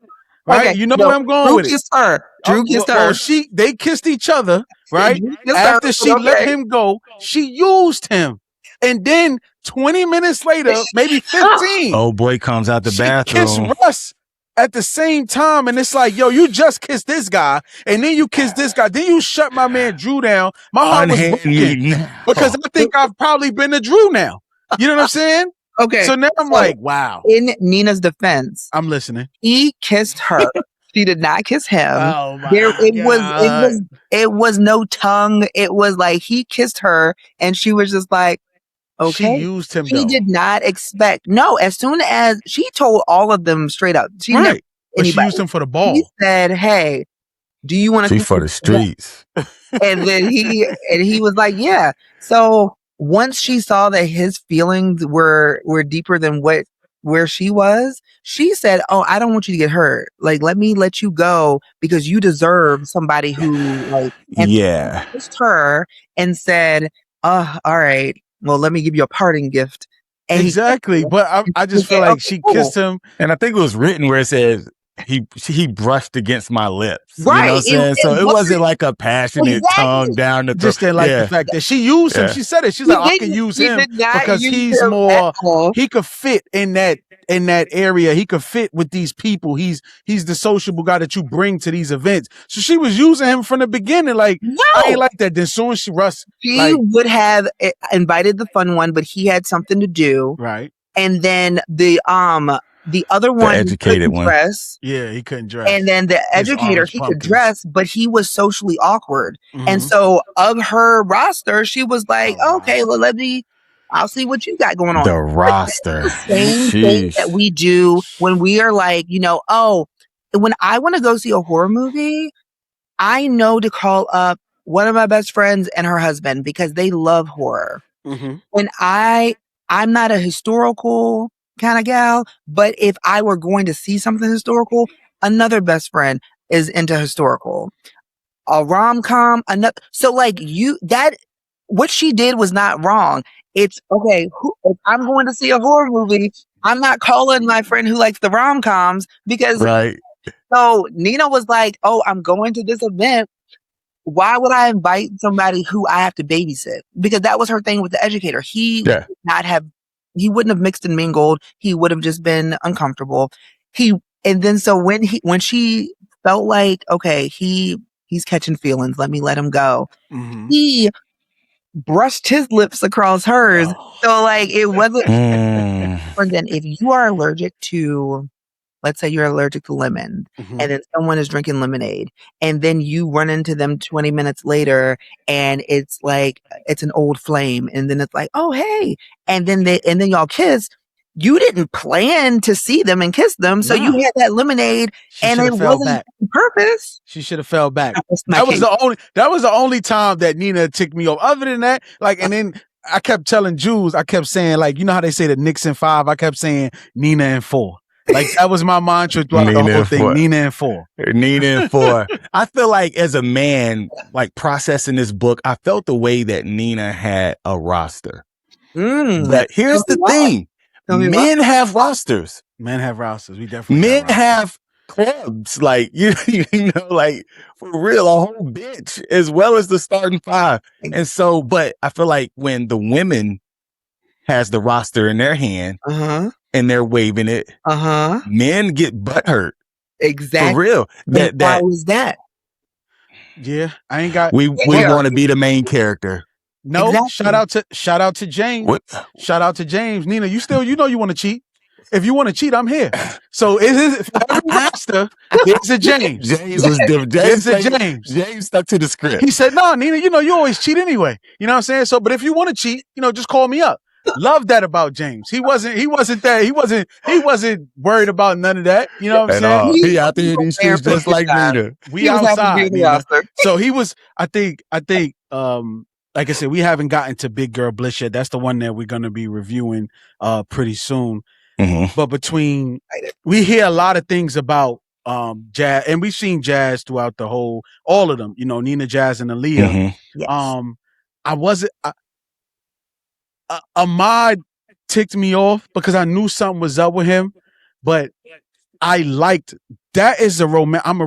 B: Right, okay. You know where I'm going
C: Drew
B: with it.
C: Kissed her. Drew kissed her.
B: Well, they kissed each other, right? After she let him go, she used him, and then 20 minutes later, maybe 15,
A: old boy comes out the bathroom.
B: Kissed Russ at the same time, and it's like, yo, you just kissed this guy, and then you kissed this guy, then you shut my man Drew down. My heart was broken because I think I've probably been a Drew now. You know what I'm saying?
C: Okay.
B: So now I'm like, wow.
C: In Nina's defense,
B: I'm listening.
C: He kissed her. She did not kiss him.
B: Oh my
C: God. It was no tongue. It was like he kissed her and she was just like, okay.
B: She used him.
C: She did not expect. No, as soon as she told all of them straight up. She never
B: but she used him for the ball.
C: He said, hey, do you want to
A: see for the streets?
C: And then he was like, yeah. So once she saw that his feelings were deeper than where she was, she said, oh, I don't want you to get hurt. Like, let me let you go because you deserve somebody who like kissed her and said, oh, all right, well, let me give you a parting gift. And
B: exactly. But I just feel like she kissed him.
A: And I think it was written where it says he brushed against my lips.
C: Right.
A: You know what I'm saying? So it wasn't like a passionate tongue down the throat.
B: Just didn't like the fact that she used him. She said it. She's like, I can use him because he's more, he could fit in that area. He could fit with these people. He's the sociable guy that you bring to these events. So she was using him from the beginning. Like, I ain't like that. Then soon as
C: she would have invited the fun one, but he had something to do.
B: Right.
C: And then The other
A: The
C: one he
A: educated
C: couldn't
A: one.
C: dress.
B: Yeah, he couldn't dress.
C: And then the
B: His
C: educator,
B: orange
C: he could
B: pumpkins.
C: dress, but he was socially awkward. And
B: Mhm.
C: so of her roster, she was like,
B: Her
C: okay, well, I'll see what you got going on.
A: The
C: But
A: roster.
C: that's the same thing that
A: Sheesh.
C: we do when we are like, when I want to go see a horror movie, I know to call up one of my best friends and her husband because they love horror.
B: Mhm.
C: When I'm not a historical kind of gal, but if I were going to see something historical, another best friend is into historical. A rom-com, so like what she did was not wrong. It's okay. If I'm going to see a horror movie, I'm not calling my friend who likes the rom-coms because
A: Right.
C: so Nina was like, "Oh, I'm going to this event. Why would I invite somebody who I have to babysit?" Because that was her thing with the educator.
A: Yeah.
C: He wouldn't have mixed and mingled. He would have just been uncomfortable. And then so when she felt like, okay, he's catching feelings, let him go.
B: Mhm.
C: He brushed his lips across hers.
B: Oh.
C: So like it wasn't
A: Mm.
C: different than if you are allergic to, let's say you're allergic to lemon
B: Mhm.
C: and then someone is drinking lemonade and then you run into them 20 minutes later and it's like it's an old flame and then it's like, "Oh, hey." And then y'all kiss. You didn't plan to see them and kiss them, so you
B: Nah.
C: had that lemonade
B: She
C: and
B: should
C: it
B: have fell
C: wasn't
B: back.
C: on purpose.
B: She should have fell back.
C: That's my
B: That was
C: case.
B: the only time that Nina ticked me off. Other than that, like, and then I kept telling Jules, I kept saying, like, you know how they say the Knicks in 5? I kept saying Nina in 4. Like that was my mantra throughout the
A: Nina
B: whole
A: in
B: thing.
A: 4.
B: Nina in 4.
A: Nina in 4. I feel like as a man, like processing this book, I felt the way that Nina had a roster. But here's the thing. Men have rosters.
B: Men have rosters. We definitely
A: Men
B: got rosters.
A: have clubs. Like, you know, like for real, a whole bench as well as the starting 5. And so, but I feel like when the women has the roster in their hand and they're waving it, men get butthurt.
C: Exactly.
A: For real.
C: Why was that?
B: Yeah, I ain't got.
A: We want to be the main character.
B: No,
C: Exactly.
B: shout out to James.
A: What?
B: Shout out to James. Nina, you want to cheat. If you want to cheat, I'm here. So it is for every roster, there's a James.
A: James was different. James stuck to the script.
B: He said, "No, Nina, you always cheat anyway." You know what I'm saying? So, but if you want to cheat, just call me up. Love that about James. He wasn't worried about none of that. You know what I'm saying?
A: He out there in these streets just like Nina.
B: We outside, Nina. So he was, I think, like I said, we haven't gotten to Big Girl Blitz yet. That's the one that we're going to be reviewing pretty soon.
A: Mm-hmm.
B: But we hear a lot of things about Jazz, and we've seen Jazz throughout all of them. Nina, Jazz, and Aaliyah.
A: Mm-hmm.
B: Ahmad ticked me off because I knew something was up with him, but I liked that is a romance. I'm a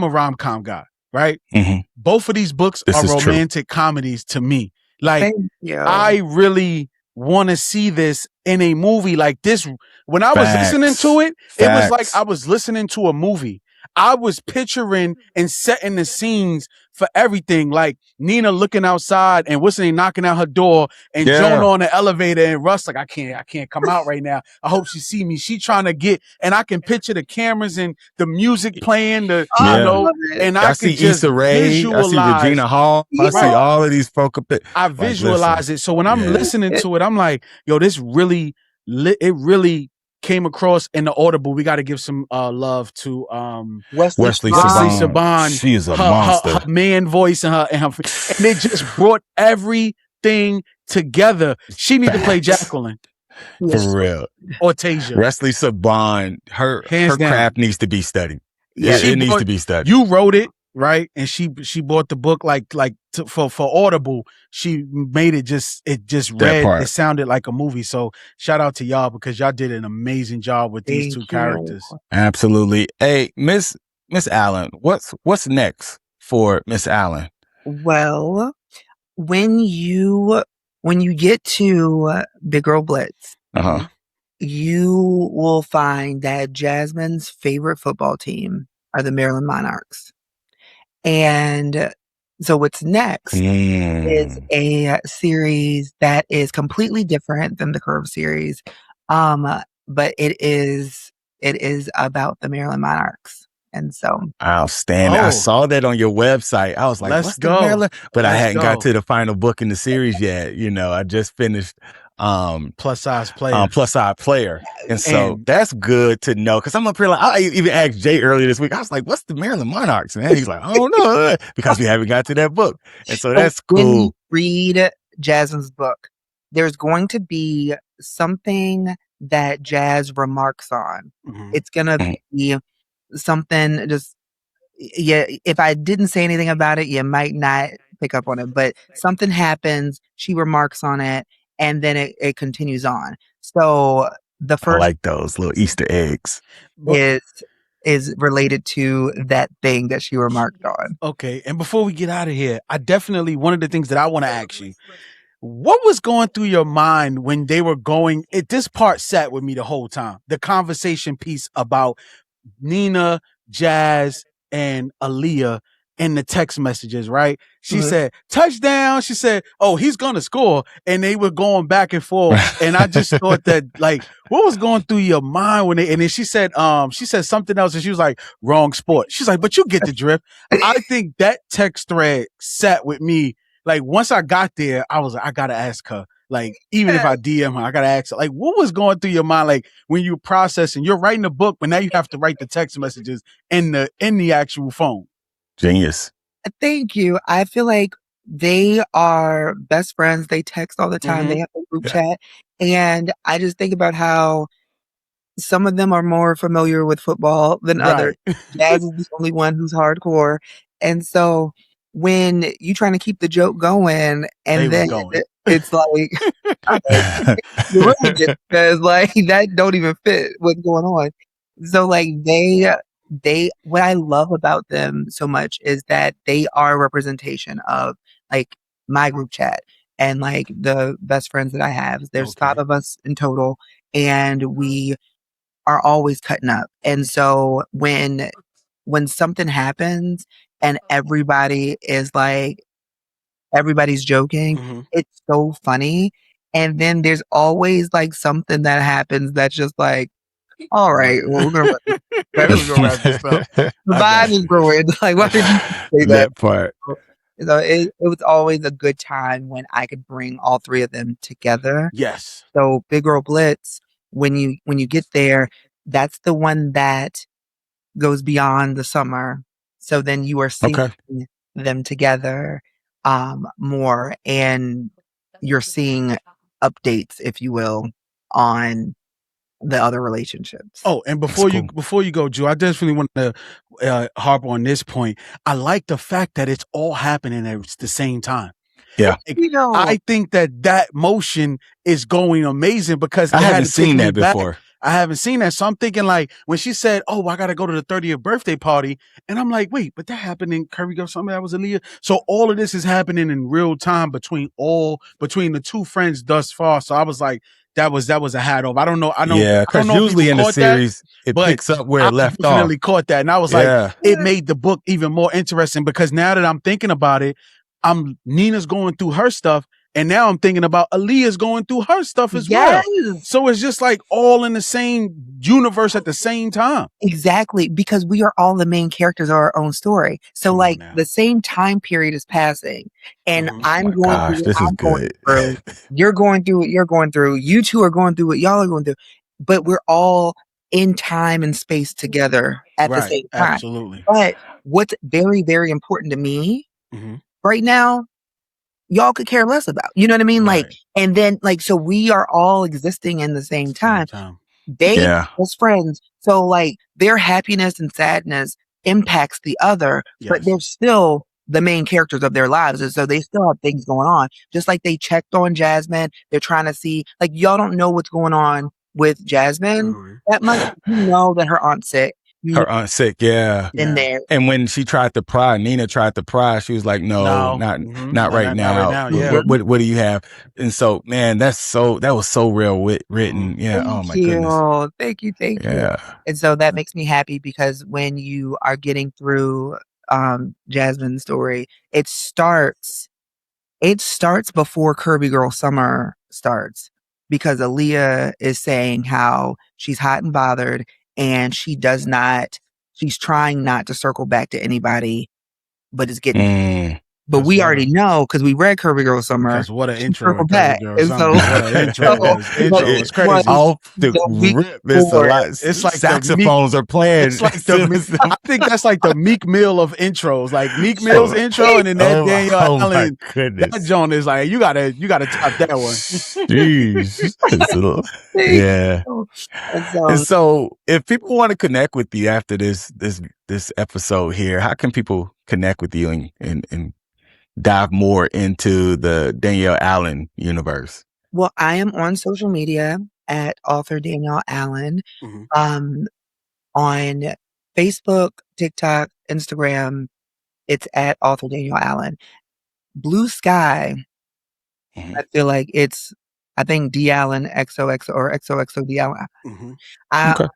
B: rom-com guy, right?
A: Mm-hmm.
B: Both of these books are romantic comedies to me. Like, I really want to see this in a movie like this. When I was listening to it, it was like I was listening to a movie. I was picturing and setting the scenes for everything. Like Nina looking outside and Whistling knocking out her door and Jonah on the elevator and Russ like, I can't come out right now. I hope she see me. She trying to get, and I can picture the cameras and the music playing, and I
A: see
B: just
A: Issa Rae,
B: visualize.
A: I see Regina Hall. I see all of these folk up there.
B: I visualize it. So when I'm listening to it, I'm like, yo, this really, it really came across in the Audible. We got to give some love to
A: Wesley
B: Saban.
A: She is a monster.
B: Her man voice and it just brought everything together. She need to play Jacqueline.
A: For real.
B: Or Tasia.
A: Wesley Saban, her craft needs to be studied. Yeah, it needs to be studied.
B: You wrote it, right? And she bought the book for Audible. She made it read. It sounded like a movie. So shout out to y'all because y'all did an amazing job with these two characters.
A: Absolutely. Hey, Miss Allen, what's next for Miss Allen?
C: Well, when you get to Big Girl Blitz, you will find that Jasmine's favorite football team are the Maryland Monarchs. And so what's next is a series that is completely different than the Curve series. but it is about the Maryland Monarchs. And so
A: Outstanding. I
B: Oh,
A: saw that on your website. I was like,
B: let's
A: what's the
B: go.
A: Maryland? But I
B: Let's
A: hadn't got
B: go.
A: to the final book in the series yet. I just finished
B: Plus size player.
A: Plus Side Player. And so
B: And
A: that's good to know. Cause I'm up here like, I even asked Jay earlier this week. I was like, what's the Maryland Monarchs, man? He's like, I don't know. Because we haven't got to that book. And so
C: so
A: that's
C: when you
A: cool.
C: read Jasmine's book, there's going to be something that Jazz remarks on.
B: mhm.
C: It's going to be something just, yeah, if I didn't say anything about it, you might not pick up on it, but something happens, she remarks on it, and then it continues on. So the
A: I
C: first
A: like those little Easter eggs.
B: But
C: is related to that thing that she remarked on.
B: okay, and before we get out of here, I definitely one of the things that I want to ask you, what was going through your mind when they were going? This part sat with me the whole time. The conversation piece about Nina, Jazz, and Aaliyah in the text messages, right? She said, touchdown. She said, oh, he's going to score. And they were going back and forth. And I just thought that, like, what was going through your mind when and then she said something else and she was like, wrong sport. She's like, but you get the drift. I think that text thread sat with me. Like, once I got there, I was like, I got to ask her. Like, even if I DM her, I gotta ask her, like, what was going through your mind, like when you processing, you're writing a book, but now you have to write the text messages in the actual phone.
A: Genius.
C: Thank you. I feel like they are best friends. They text all the time. They have a group chat. And I just think about how some of them are more familiar with football than others.
B: Right.
C: Jazz is the only one who's hardcore. And so when you trying to keep the joke going
B: They
C: and
B: was
C: then
B: going.
C: it's like, you're ruining it because like that don't even fit what's going on. So like what I love about them so much is that they are a representation of like my group chat and like the best friends that I have. There's
B: Okay.
C: 5 of us in total and we are always cutting up. And so when something happens and everybody's joking,
B: Mhm.
C: it's so funny. And then there's always like something that happens that's just like, all right, well, we're gonna
B: We're gonna wrap this up.
C: the
B: I
C: vibe
B: got
C: is
B: you.
C: ruined. Like, why did you say that?
A: That part.
C: So it was always a good time when I could bring all 3 of them together.
B: Yes.
C: So Big Girl Blitz, when you get there, that's the one that goes beyond the summer. So then you are seeing
A: Okay.
C: them together more and you're seeing updates, if you will, on the other relationships.
B: Oh, and
A: That's cool.
B: before you go, Drew, I definitely want to harp on this point. I like the fact that it's all happening at the same time.
A: Yeah.
B: Like,
C: You know,
B: I think that motion is going amazing because
A: I
B: it had
A: haven't
B: to take
A: seen
B: me
A: that
B: back.
A: before.
B: I haven't seen that. So I'm thinking like when she said, oh, I got to go to the 30th birthday party. And I'm like, wait, but that happened in Curvy Girl Summer. That was Aaliyah. So all of this is happening in real time between the 2 friends thus far. So I was like, that was a hat off. I don't know. I
A: Yeah,
B: don't
A: because
B: know if people
A: usually in the
B: caught that,
A: series, it
B: but
A: picks up where
B: I
A: it left off.
B: definitely caught that. And I was like,
A: Yeah.
B: it made the book even more interesting because now that I'm thinking about it, Nina's going through her stuff. And now I'm thinking about Aaliyah's going through her stuff as well.
C: yes,
B: So it's just like all in the same universe at the same time.
C: exactly. Because we are all the main characters of our own story. So
B: Come on
C: like
B: now.
C: the same time period is passing and
B: Mhm.
A: Oh
C: I'm
A: my
C: going through
A: gosh,
C: what
A: this is
C: I'm going
A: good.
C: through. You're going through what you're going through. You 2 are going through what y'all are going through. But we're all in time and space together at the
B: Right.
C: same time.
B: Absolutely.
C: But what's very, very important to me
B: Mhm.
C: right now, y'all could care less about. You know what I mean? Like,
B: Right.
C: and then like, so we are all existing in the same
B: Same
C: time.
B: time.
C: They
A: Yeah.
C: as friends. So like their happiness and sadness impacts the other, but
B: Yes.
C: they're still the main characters of their lives. And so they still have things going on. Just like they checked on Jasmine. They're trying to see, like, y'all don't know what's going on with Jasmine
B: Mhm.
C: that much. You know that her aunt's sick. You know
A: Her aunt's sick. Yeah.
C: in
B: Yeah.
C: there.
A: And when she tried to pry, Nina tried to pry. She was like, "No,
B: No.
A: not
B: Mhm.
A: not right
B: Not right
A: now.
B: now.
A: What
B: Yeah.
A: what what, what do you have?" And so, man, that was so real written.
B: Mhm.
A: Yeah. Oh
C: Thank
A: my goodness.
C: you. Thank you. Thank you.
A: Yeah.
C: And so that makes me happy because when you are getting through Jasmine's story, it starts before Curvy Girl Summer starts. because Aaliyah is saying how she's hot and bothered and she's trying not to circle back to anybody, but it's getting, but we already know because we read Curvy Girl Summer.
B: Because what an
C: she
B: intro in
C: circled
B: Curvy
C: back.
B: Girl
C: And
B: Summer.
C: so,
B: What an intro. Intro was crazy.
A: Off the
C: week
A: rip, it's a
C: before,
A: lot.
B: It's like
A: saxophones are playing.
B: It's like I think that's like the Meek Mill of intros. Like Meek Mill's intro, and then that Danielle Allen. That joint is like you gotta top that one.
A: Jeez. Yeah. And so if people want to connect with you after this episode here, how can people connect with you and dive more into the Danielle Allen universe?
C: Well, I am on social media at author Danielle Allen. On Facebook, TikTok, Instagram, it's at author Danielle Allen. Blue Sky, I feel like I think D Allen XOXO or XOXO D Allen.
A: Okay.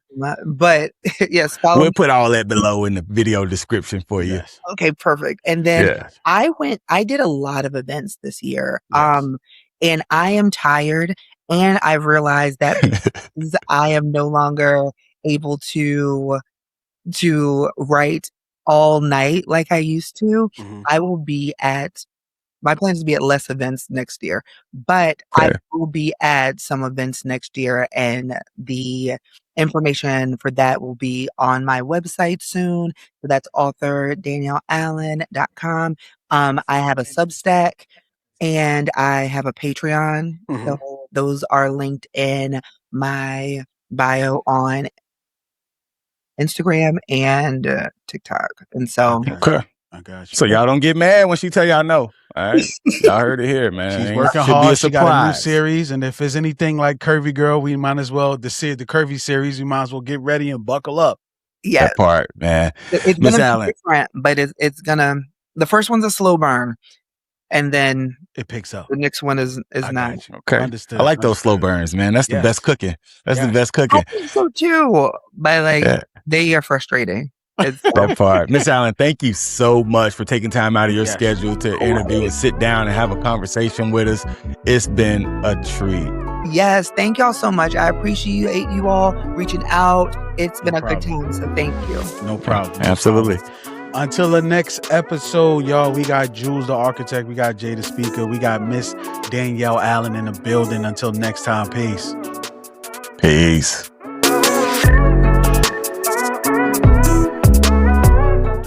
C: But yes,
A: we'll put all that below in the video description for you.
C: Yes. Okay, perfect. And then I did a lot of events this year.
B: Yes.
C: And I am tired, and I've realized that I am no longer able to write all night like I used to. I will be my plan is to be at less events next year, but I will be at some events next year, and the information for that will be on my website soon. So that's authordanielleallen.com. I have a Substack and I have a Patreon. So those are linked in my bio on Instagram and TikTok. And so,
B: I got you.
A: So y'all don't get mad when she tell y'all no. All right, y'all heard it here, man.
B: She's working hard. She got a new series, and if it's anything like Curvy Girl, we might as well the Curvy series. We might as well get ready and buckle up.
C: Yeah,
A: that part, man.
C: It's gonna be different, but it's gonna. The first one's a slow burn, and then
B: it picks up.
C: The next one is not.
A: Okay,
B: understood.
A: I like those slow burns, man. That's the best cooking. That's the best cooking.
C: I think so too, but they are frustrating.
A: That part. Miss Allen, thank you so much for taking time out of your schedule to interview and sit down and have a conversation with us. It's been a treat.
C: Yes, thank y'all so much. I appreciate you all reaching out. It's been a good time, so thank you.
B: No problem.
A: Absolutely.
B: Until the next episode, y'all, we got Jules the Architect, we got Jay the Speaker, we got Miss Danielle Allen in the building. Until next time, peace.
A: Peace.